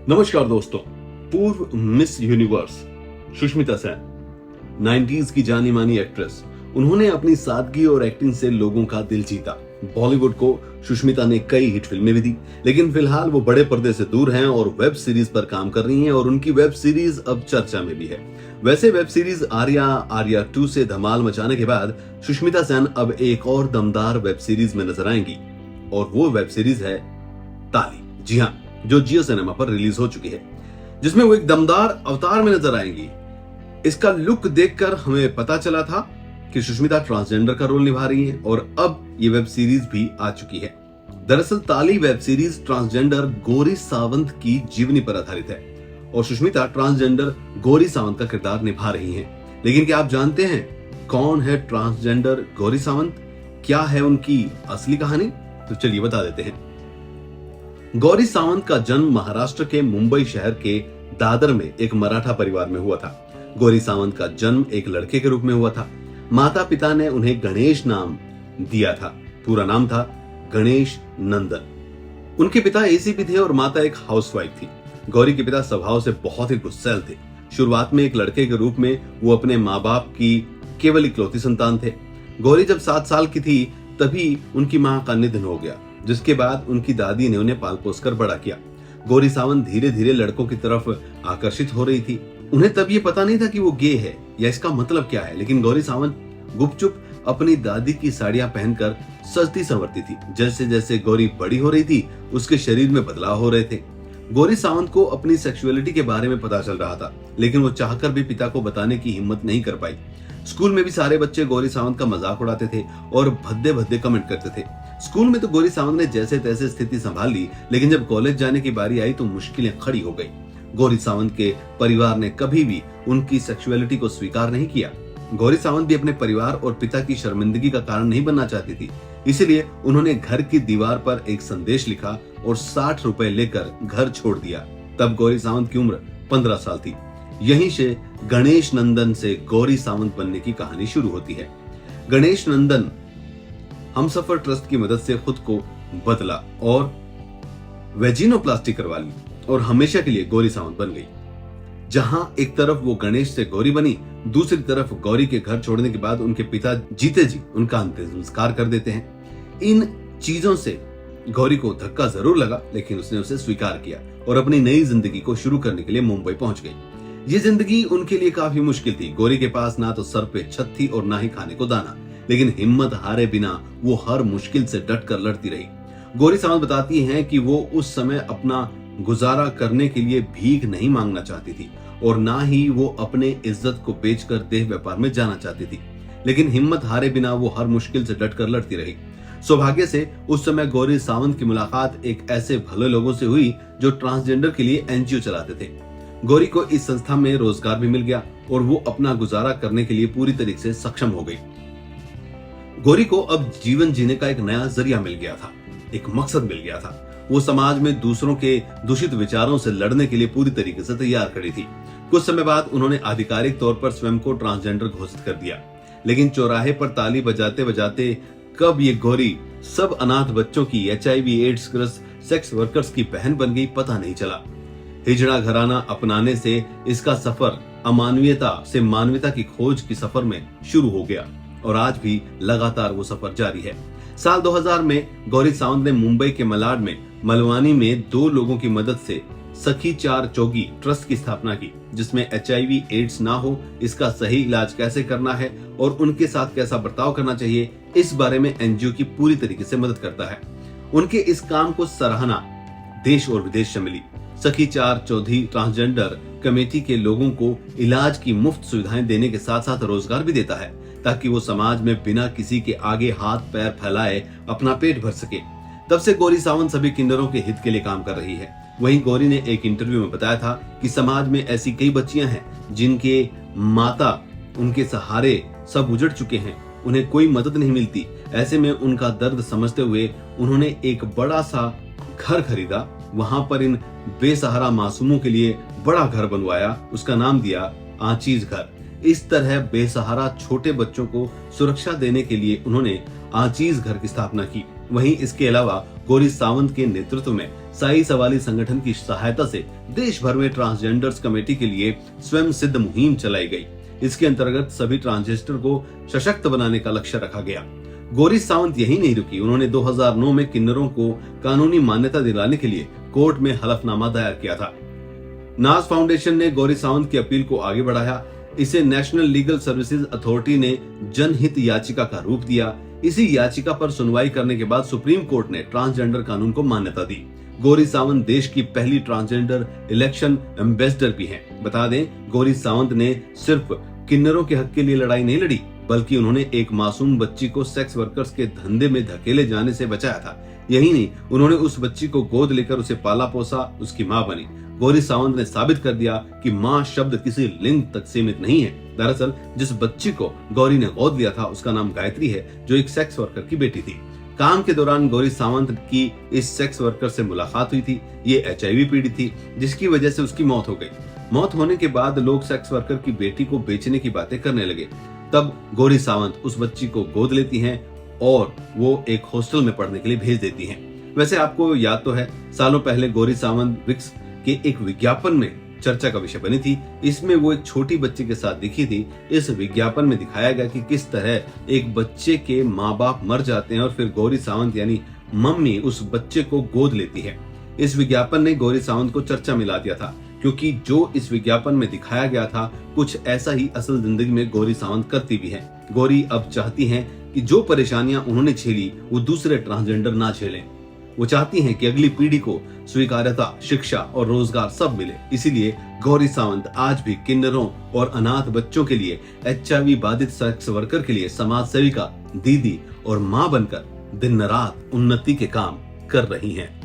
नमस्कार दोस्तों। पूर्व miss universe Sushmita Sen 90s की जानी मानी एक्ट्रेस, उन्होंने अपनी सादगी और एक्टिंग से लोगों का दिल जीता। बॉलीवुड को सुष्मिता ने कई हिट फिल्में भी दी, लेकिन फिलहाल वो बड़े पर्दे से दूर हैं और वेब सीरीज पर काम कर रही हैं और उनकी वेब सीरीज अब चर्चा में भी है। वैसे वेब सीरीज आर्या 2 से धमाल मचाने के बाद सुष्मिता सेन अब एक और दमदार वेब सीरीज में नजर आएंगी और वो वेब सीरीज है ताली। जी हाँ, जो जियो सिनेमा पर रिलीज हो चुकी है, जिसमें वो एक दमदार अवतार में नजर आएंगी। इसका लुक देखकर हमें पता चला था कि सुष्मिता ट्रांसजेंडर का रोल निभा रही हैं और अब ये वेब सीरीज भी आ चुकी है। दरअसल ताली web series transgender Gauri Sawant की जीवनी पर आधारित है और सुष्मिता ट्रांसजेंडर गौरी सावंत का किरदार निभा रही हैं। लेकिन क्या आप जानते हैं कौन है ट्रांसजेंडर गौरी सावंत? क्या है उनकी असली कहानी? तो चलिए बता देते हैं। गौरी सावंत का जन्म महाराष्ट्र के मुंबई शहर के दादर में एक मराठा परिवार में हुआ था। गौरी सावंत का जन्म एक लड़के के रूप में हुआ था। माता पिता ने उन्हें गणेश नाम दिया था। पूरा नाम था गणेश नंदन। उनके पिता एसीपी थे और माता एक हाउसवाइफ थी। गौरी के पिता स्वभाव से बहुत ही गुस्सैल थे। शुरुआत में एक लड़के के रूप में वो अपने माँ बाप की केवल इकलौती संतान थे। गौरी जब 7 साल की थी तभी उनकी माँ का निधन हो गया, जिसके बाद उनकी दादी ने उन्हें पाल पोस कर बड़ा किया। गौरी सावंत धीरे धीरे लड़कों की तरफ आकर्षित हो रही थी। उन्हें तब ये पता नहीं था कि वो गे है या इसका मतलब क्या है, लेकिन गौरी सावंत गुपचुप अपनी दादी की साड़ियां पहनकर सजती संवरती थी। जैसे जैसे गौरी बड़ी हो रही थी, उसके शरीर में बदलाव हो रहे थे। गौरी सावंत को अपनी सेक्सुअलिटी के बारे में पता चल रहा था, लेकिन वो चाहकर भी पिता को बताने की हिम्मत नहीं कर पाई। स्कूल में भी सारे बच्चे गौरी सावंत का मजाक उड़ाते थे और भद्दे भद्दे कमेंट करते थे। स्कूल में तो गौरी सावंत ने जैसे तैसे स्थिति संभाल ली, लेकिन जब कॉलेज जाने की बारी आई तो मुश्किलें खड़ी हो गई। गौरी सावंत के परिवार ने कभी भी उनकी सेक्सुअलिटी को स्वीकार नहीं किया। गौरी सावंत भी अपने परिवार और पिता की शर्मिंदगी का कारण नहीं बनना चाहती थी, इसलिए उन्होंने घर की दीवार पर एक संदेश लिखा और 60 रुपए लेकर घर छोड़ दिया। तब गौरी सावंत की उम्र 15 साल थी। यहीं से गणेश नंदन से गौरी सावंत बनने की कहानी शुरू होती है। गणेश नंदन हमसफर ट्रस्ट की मदद से खुद को बदला और वेजिनोप्लास्टी करवा ली और हमेशा के लिए गौरी सावंत बन गई। जहां एक तरफ वो गणेश से गौरी बनी, दूसरी तरफ गौरी के घर छोड़ने के बाद उनके पिता जीते जी उनका अंतिम संस्कार कर देते हैं। इन चीजों से गौरी को धक्का जरूर लगा, लेकिन उसने उसे स्वीकार किया और अपनी नई जिंदगी को शुरू करने के लिए मुंबई पहुंच गई। ये जिंदगी उनके लिए काफी मुश्किल थी। गौरी के पास ना तो सर पे छत थी और ना ही खाने को दाना, लेकिन हिम्मत हारे बिना वो हर मुश्किल से डट कर लड़ती रही। गौरी सावंत बताती हैं कि वो उस समय अपना गुजारा करने के लिए भीख नहीं मांगना चाहती थी और ना ही वो अपने इज्जत को बेचकर देह व्यापार में जाना चाहती थी, लेकिन हिम्मत हारे बिना वो हर मुश्किल से डट कर लड़ती रही। सौभाग्य से उस समय गौरी सावंत की मुलाकात एक ऐसे भले लोगों से हुई जो ट्रांसजेंडर के लिए एनजीओ चलाते थे। गौरी को इस संस्था में रोजगार भी मिल गया और वो अपना गुजारा करने के लिए पूरी तरीके से सक्षम हो गई। गौरी को अब जीवन जीने का एक नया जरिया मिल गया था, एक मकसद मिल गया था। वो समाज में दूसरों के दूषित विचारों से लड़ने के लिए पूरी तरीके से तैयार खड़ी थी। कुछ समय बाद उन्होंने आधिकारिक तौर पर स्वयं को ट्रांसजेंडर घोषित कर दिया, लेकिन चौराहे पर ताली बजाते बजाते कब ये गौरी सब अनाथ बच्चों की HIV एड्स ग्रस्त सेक्स वर्कर्स की बहन बन गई पता नहीं चला। हिजड़ा घराना अपनाने से इसका सफर अमानवीयता से मानवीयता की खोज की सफर में शुरू हो गया और आज भी लगातार वो सफर जारी है। साल 2000 में गौरी सावंत ने मुंबई के मलाड में मलवानी में 2 लोगों की मदद से सखी 4 चौगी ट्रस्ट की स्थापना की, जिसमें HIV एड्स ना हो, इसका सही इलाज कैसे करना है और उनके साथ कैसा बर्ताव करना चाहिए, इस बारे में एनजीओ की पूरी तरीके से मदद करता है। उनके इस काम को सराहना देश और विदेश से मिली। सखी 4 चौधरी ट्रांसजेंडर कमेटी के लोगों को इलाज की मुफ्त सुविधाएं देने के साथ साथ रोजगार भी देता है, ताकि वो समाज में बिना किसी के आगे हाथ पैर फैलाए अपना पेट भर सके। तब से गौरी सावंत सभी किन्नरों के हित के लिए काम कर रही है। वहीं गौरी ने एक इंटरव्यू में बताया था कि समाज में ऐसी कई बच्चियां हैं जिनके माता उनके सहारे सब उजड़ चुके हैं, उन्हें कोई मदद नहीं मिलती। ऐसे में उनका दर्द समझते हुए उन्होंने एक बड़ा सा घर खरीदा, वहां पर इन बेसहारा मासूमों के लिए बड़ा घर बनवाया, उसका नाम दिया आचीज घर। इस तरह बेसहारा छोटे बच्चों को सुरक्षा देने के लिए उन्होंने आचीज घर की स्थापना की। वहीं इसके अलावा गौरी सावंत के नेतृत्व में साई सवाली संगठन की सहायता से देश भर में ट्रांसजेंडर्स कमेटी के लिए स्वयं सिद्ध मुहिम चलाई गई। इसके अंतर्गत सभी ट्रांसजेंडर को सशक्त बनाने का लक्ष्य रखा गया। गौरी सावंत यही नहीं रुकी, उन्होंने 2009 में किन्नरों को कानूनी मान्यता दिलाने के लिए कोर्ट में हलफनामा दायर किया था। नाज फाउंडेशन ने गौरी सावंत की अपील को आगे बढ़ाया। इसे नेशनल लीगल सर्विसेज अथॉरिटी ने जनहित याचिका का रूप दिया। इसी याचिका पर सुनवाई करने के बाद सुप्रीम कोर्ट ने ट्रांसजेंडर कानून को मान्यता दी। गौरी सावंत देश की पहली ट्रांसजेंडर इलेक्शन एम्बेसडर भी हैं। बता दें, गौरी सावंत ने सिर्फ किन्नरों के हक के लिए लड़ाई नहीं लड़ी, बल्कि उन्होंने एक मासूम बच्ची को सेक्स वर्कर्स के धंधे में धकेले जाने से बचाया था। यही नहीं, उन्होंने उस बच्ची को गोद लेकर उसे पाला पोसा, उसकी मां बनी। गौरी सावंत ने साबित कर दिया कि मां शब्द किसी लिंग तक सीमित नहीं है। दरअसल जिस बच्ची को गौरी ने गोद लिया था उसका नाम गायत्री है, जो एक सेक्स वर्कर की बेटी थी। काम के दौरान गौरी सावंत की इस सेक्स वर्कर से मुलाकात हुई थी। ये HIV पीड़ित थी, जिसकी वजह से उसकी मौत हो गई। मौत होने के बाद लोग सेक्स वर्कर की बेटी को बेचने की बातें करने लगे। तब गौरी सावंत उस बच्ची को गोद लेती हैं और वो एक हॉस्टल में पढ़ने के लिए भेज देती हैं। वैसे आपको याद तो है, सालों पहले गौरी सावंत विक्स के एक विज्ञापन में चर्चा का विषय बनी थी। इसमें वो एक छोटी बच्ची के साथ दिखी थी। इस विज्ञापन में दिखाया गया कि किस तरह एक बच्चे के माँ बाप मर जाते हैं और फिर गौरी सावंत यानी मम्मी उस बच्चे को गोद लेती है। इस विज्ञापन ने गौरी सावंत को चर्चा में ला दिया था, क्योंकि जो इस विज्ञापन में दिखाया गया था कुछ ऐसा ही असल जिंदगी में गौरी सावंत करती भी है। गौरी अब चाहती हैं कि जो परेशानियां उन्होंने झेली वो दूसरे ट्रांसजेंडर ना झेलें। वो चाहती हैं कि अगली पीढ़ी को स्वीकार्यता, शिक्षा और रोजगार सब मिले। इसीलिए गौरी सावंत आज भी किन्नरों और अनाथ बच्चों के लिए, HIV बाधित सेक्स वर्कर के लिए समाज सेविका, दीदी और मां बनकर दिन रात उन्नति के काम कर रही हैं।